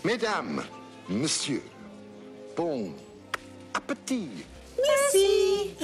Mesdames, messieurs, bon appétit. Merci.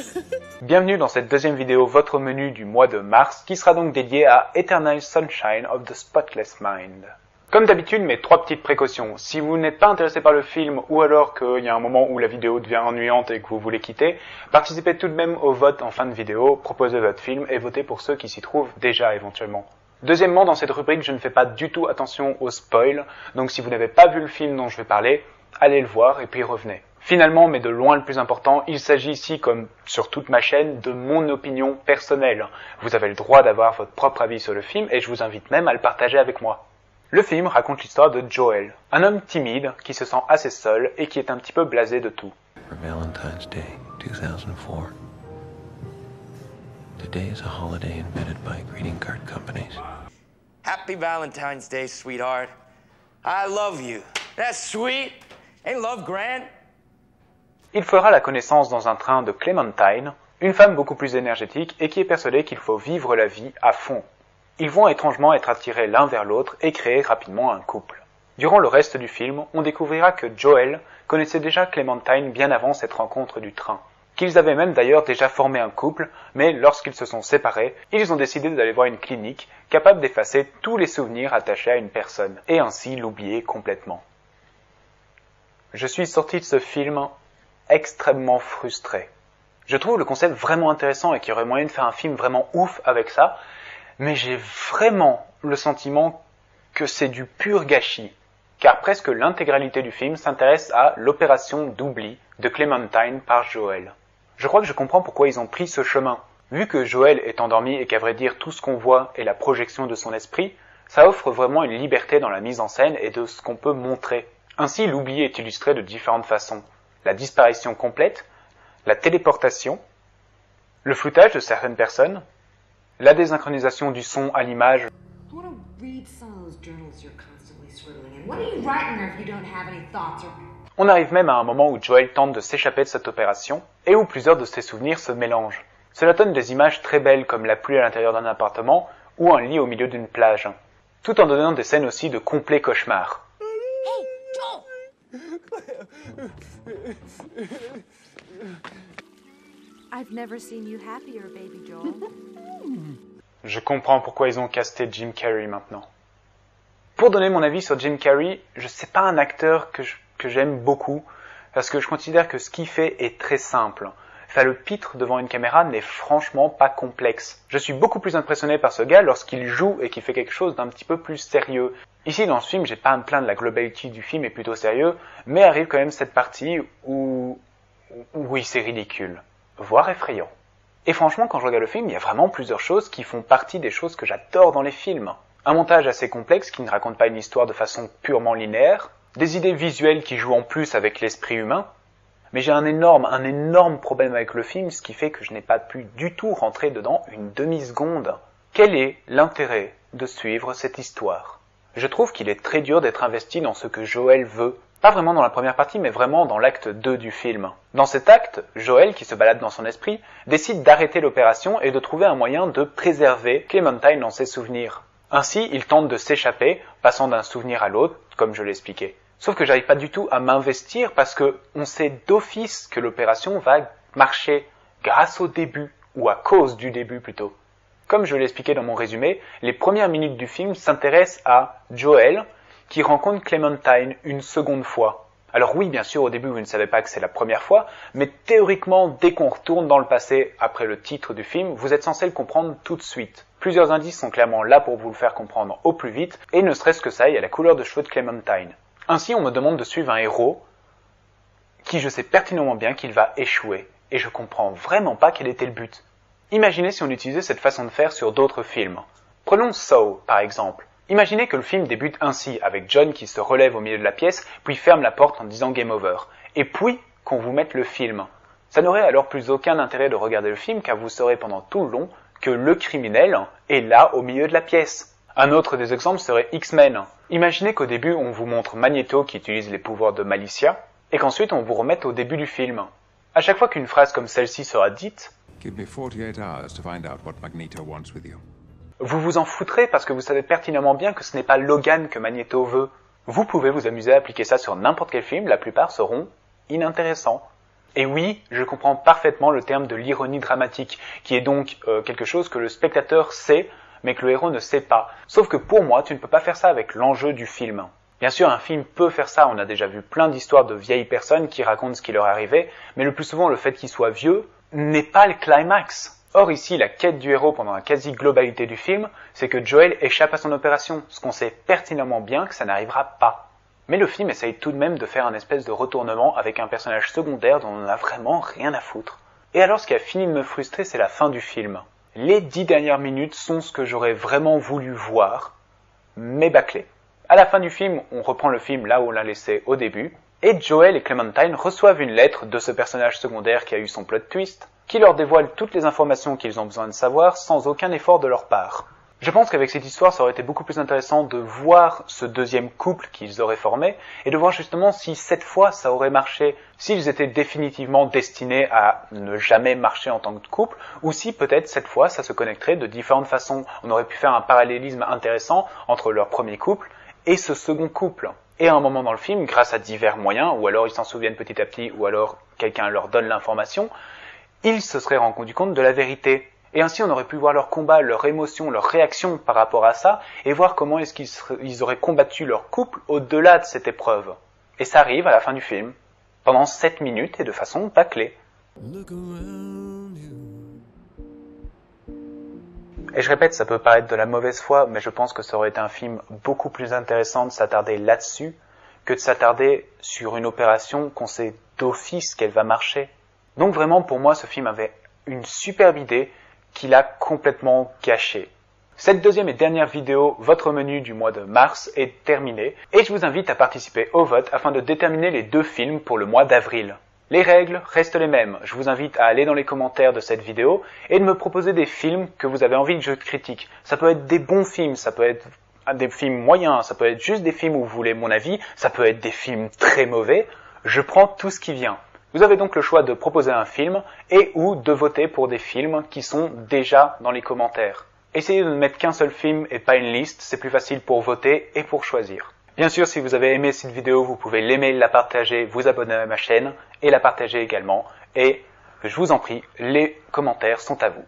Bienvenue dans cette deuxième vidéo, votre menu du mois de mars, qui sera donc dédié à Eternal Sunshine of the Spotless Mind. Comme d'habitude, mes trois petites précautions. Si vous n'êtes pas intéressé par le film, ou alors qu'il y a un moment où la vidéo devient ennuyante et que vous voulez quitter, participez tout de même au vote en fin de vidéo, proposez votre film et votez pour ceux qui s'y trouvent déjà éventuellement. Deuxièmement, dans cette rubrique, je ne fais pas du tout attention aux spoils, donc si vous n'avez pas vu le film dont je vais parler, allez le voir et puis revenez. Finalement, mais de loin le plus important, il s'agit ici, comme sur toute ma chaîne, de mon opinion personnelle. Vous avez le droit d'avoir votre propre avis sur le film et je vous invite même à le partager avec moi. Le film raconte l'histoire de Joel, un homme timide qui se sent assez seul et qui est un petit peu blasé de tout. For Valentine's Day 2004. Today is a holiday invented by greeting card companies. Happy Valentine's Day, sweetheart. I love you. That's sweet. Ain't love grand? Il fera la connaissance dans un train de Clementine, une femme beaucoup plus énergétique et qui est persuadée qu'il faut vivre la vie à fond. Ils vont étrangement être attirés l'un vers l'autre et créer rapidement un couple. Durant le reste du film, on découvrira que Joel connaissait déjà Clementine bien avant cette rencontre du train. Qu'ils avaient même d'ailleurs déjà formé un couple, mais lorsqu'ils se sont séparés, ils ont décidé d'aller voir une clinique capable d'effacer tous les souvenirs attachés à une personne, et ainsi l'oublier complètement. Je suis sorti de ce film extrêmement frustré. Je trouve le concept vraiment intéressant et qu'il y aurait moyen de faire un film vraiment ouf avec ça, mais j'ai vraiment le sentiment que c'est du pur gâchis, car presque l'intégralité du film s'intéresse à l'opération d'oubli de Clementine par Joel. Je crois que je comprends pourquoi ils ont pris ce chemin. Vu que Joel est endormi et qu'à vrai dire tout ce qu'on voit est la projection de son esprit, ça offre vraiment une liberté dans la mise en scène et de ce qu'on peut montrer. Ainsi, l'oubli est illustré de différentes façons. La disparition complète, la téléportation, le floutage de certaines personnes, la désynchronisation du son à l'image. On arrive même à un moment où Joel tente de s'échapper de cette opération et où plusieurs de ses souvenirs se mélangent. Cela donne des images très belles comme la pluie à l'intérieur d'un appartement ou un lit au milieu d'une plage, tout en donnant des scènes aussi de complets cauchemars. I've never seen you happier, baby Joel. Je comprends pourquoi ils ont casté Jim Carrey maintenant. Pour donner mon avis sur Jim Carrey, je sais pas un acteur que j'aime beaucoup, parce que je considère que ce qu'il fait est très simple. Faire le pitre devant une caméra n'est franchement pas complexe. Je suis beaucoup plus impressionné par ce gars lorsqu'il joue et qu'il fait quelque chose d'un petit peu plus sérieux. Ici, dans ce film, j'ai pas à me plaindre, la globalité du film est plutôt sérieux, mais arrive quand même cette partie où oui, c'est ridicule, voire effrayant. Et franchement, quand je regarde le film, il y a vraiment plusieurs choses qui font partie des choses que j'adore dans les films. Un montage assez complexe qui ne raconte pas une histoire de façon purement linéaire, des idées visuelles qui jouent en plus avec l'esprit humain, mais j'ai un énorme problème avec le film, ce qui fait que je n'ai pas pu du tout rentrer dedans une demi-seconde. Quel est l'intérêt de suivre cette histoire ? Je trouve qu'il est très dur d'être investi dans ce que Joel veut. Pas vraiment dans la première partie, mais vraiment dans l'acte 2 du film. Dans cet acte, Joel, qui se balade dans son esprit, décide d'arrêter l'opération et de trouver un moyen de préserver Clementine dans ses souvenirs. Ainsi, il tente de s'échapper, passant d'un souvenir à l'autre, comme je l'expliquais. Sauf que j'arrive pas du tout à m'investir parce que on sait d'office que l'opération va marcher grâce au début, ou à cause du début plutôt. Comme je l'expliquais dans mon résumé, les premières minutes du film s'intéressent à Joel, qui rencontre Clementine une seconde fois. Alors oui, bien sûr, au début, vous ne savez pas que c'est la première fois, mais théoriquement, dès qu'on retourne dans le passé, après le titre du film, vous êtes censé le comprendre tout de suite. Plusieurs indices sont clairement là pour vous le faire comprendre au plus vite, et ne serait-ce que ça, il y a la couleur de cheveux de Clementine. Ainsi, on me demande de suivre un héros qui je sais pertinemment bien qu'il va échouer, et je comprends vraiment pas quel était le but. Imaginez si on utilisait cette façon de faire sur d'autres films. Prenons Saw, par exemple. Imaginez que le film débute ainsi, avec John qui se relève au milieu de la pièce, puis ferme la porte en disant Game Over, et puis qu'on vous mette le film. Ça n'aurait alors plus aucun intérêt de regarder le film, car vous saurez pendant tout le long que le criminel est là au milieu de la pièce. Un autre des exemples serait X-Men. Imaginez qu'au début on vous montre Magneto qui utilise les pouvoirs de Malicia, et qu'ensuite on vous remette au début du film. À chaque fois qu'une phrase comme celle-ci sera dite, Give me 48 hours to find out what Magneto wants with you. Vous vous en foutrez parce que vous savez pertinemment bien que ce n'est pas Logan que Magneto veut. Vous pouvez vous amuser à appliquer ça sur n'importe quel film, la plupart seront inintéressants. Et oui, je comprends parfaitement le terme de l'ironie dramatique, qui est donc quelque chose que le spectateur sait, mais que le héros ne sait pas. Sauf que pour moi, tu ne peux pas faire ça avec l'enjeu du film. Bien sûr, un film peut faire ça, on a déjà vu plein d'histoires de vieilles personnes qui racontent ce qui leur est arrivé, mais le plus souvent, le fait qu'ils soient vieux n'est pas le climax. Or ici, la quête du héros pendant la quasi-globalité du film, c'est que Joel échappe à son opération, ce qu'on sait pertinemment bien que ça n'arrivera pas. Mais le film essaye tout de même de faire un espèce de retournement avec un personnage secondaire dont on n'a vraiment rien à foutre. Et alors ce qui a fini de me frustrer, c'est la fin du film. Les 10 dernières minutes sont ce que j'aurais vraiment voulu voir, mais bâclé. À la fin du film, on reprend le film là où on l'a laissé au début, et Joel et Clementine reçoivent une lettre de ce personnage secondaire qui a eu son plot twist, qui leur dévoile toutes les informations qu'ils ont besoin de savoir sans aucun effort de leur part. Je pense qu'avec cette histoire, ça aurait été beaucoup plus intéressant de voir ce deuxième couple qu'ils auraient formé et de voir justement si cette fois ça aurait marché, s'ils étaient définitivement destinés à ne jamais marcher en tant que couple, ou si peut-être cette fois ça se connecterait de différentes façons. On aurait pu faire un parallélisme intéressant entre leur premier couple et ce second couple. Et à un moment dans le film, grâce à divers moyens, ou alors ils s'en souviennent petit à petit, ou alors quelqu'un leur donne l'information, ils se seraient rendus compte de la vérité. Et ainsi, on aurait pu voir leur combat, leur émotion, leur réaction par rapport à ça, et voir comment est-ce qu'ils auraient combattu leur couple au-delà de cette épreuve. Et ça arrive à la fin du film, pendant 7 minutes et de façon bâclée. Et je répète, ça peut paraître de la mauvaise foi, mais je pense que ça aurait été un film beaucoup plus intéressant de s'attarder là-dessus, que de s'attarder sur une opération qu'on sait d'office qu'elle va marcher. Donc vraiment, pour moi, ce film avait une superbe idée, qu'il a complètement gâché. Cette deuxième et dernière vidéo, votre menu du mois de mars, est terminée et je vous invite à participer au vote afin de déterminer les 2 films pour le mois d'avril. Les règles restent les mêmes. Je vous invite à aller dans les commentaires de cette vidéo et de me proposer des films que vous avez envie que je critique. Ça peut être des bons films, ça peut être des films moyens, ça peut être juste des films où vous voulez mon avis, ça peut être des films très mauvais. Je prends tout ce qui vient. Vous avez donc le choix de proposer un film et ou de voter pour des films qui sont déjà dans les commentaires. Essayez de ne mettre qu'un seul film et pas une liste, c'est plus facile pour voter et pour choisir. Bien sûr, si vous avez aimé cette vidéo, vous pouvez l'aimer, la partager, vous abonner à ma chaîne et la partager également. Et je vous en prie, les commentaires sont à vous.